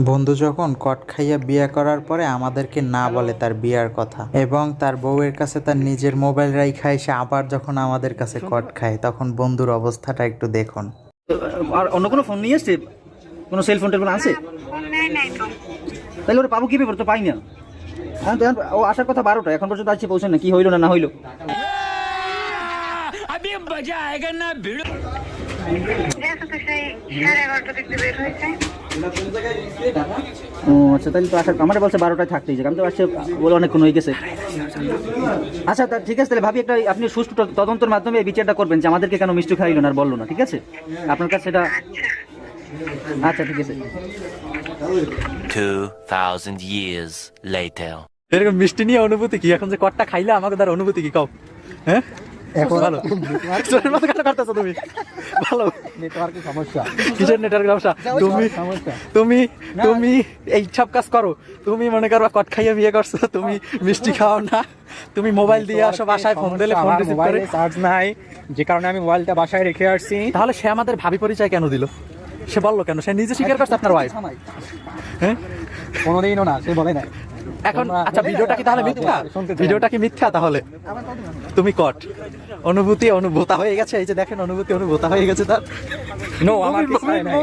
বন্ধু যখন কট খাইয়া বিয়ে করার পরে আমাদেরকে না বলে তার বিয়ার কথা, এবং তার বউয়ের কাছে তার নিজের মোবাইল রাইখা এসে আবার যখন আমাদের কাছে কট খায়, তখন বন্ধুর অবস্থাটা একটু দেখুন। আর অন্য কোনো ফোন নিয়ে এসছে? কোনো সেল ফোন টেলফোন আছে? তাহলে ওরা পাবো কি পেপার তো পাই না। ও আসার কথা 12টা, এখন পর্যন্ত আসছে পৌঁছেন না। কি হইলো না হইলো? ও আচ্ছা, তাহলে তো আসার আমার বলছে 12টায় থাকতেই যাক। আমি তো আসছে বলে অনেকক্ষণ হয়ে গেছে। আচ্ছা তা ঠিক আছে, তাহলে ভাবি একটা আপনি সুষ্ঠু তদন্তের মাধ্যমে এই বিচারটা করবেন যে আমাদেরকে কেন মিষ্টি খাইলো না আর বললো না, ঠিক আছে? আপনার কাছে সেটা আচ্ছা ঠিক আছে। 2000 years later. এরকম মিষ্টি নিয়ে অনুভূতি কি? এখন যে কটটা খাইলে আমাকে তার অনুভূতি কি কও? হ্যাঁ এখন ভালো চোরের মতো কাটা কাটতেছো তুমি। ভালো নেটওয়ার্কের সমস্যা। কিসের নেটওয়ার্কের সমস্যা? তুমি তুমি তুমি এই সব কাজ করো। তুমি মনে করো কট খাইয়ে বিয়ে করছো, তুমি মিষ্টি খাও না, তুমি মোবাইল দিয়ে আসো, বাসায় ফোন দিলে ফোন রিসিভ করে চার্জ নাই, যে কারণে আমি মোবাইলটা বাসায় রেখে আসছি। তাহলে সে আমাদের ভাবি পরিচয় কেন দিল? সে বললো কেন? সে নিজে স্বীকার করছে আপনার ওয়াইফ। হ্যাঁ কোনোদিনও না, সে বলে নাই। এখন আচ্ছা, ভিডিওটা কি তাহলে মিথ্যা? ভিডিওটা কি মিথ্যা? তাহলে তুমি কট অনুভূতি অনুভূতা হয়ে গেছে। এই যে দেখেন, অনুভূতি অনুভূতা হয়ে গেছে তার। নো, আমার কিছু হয় নাই।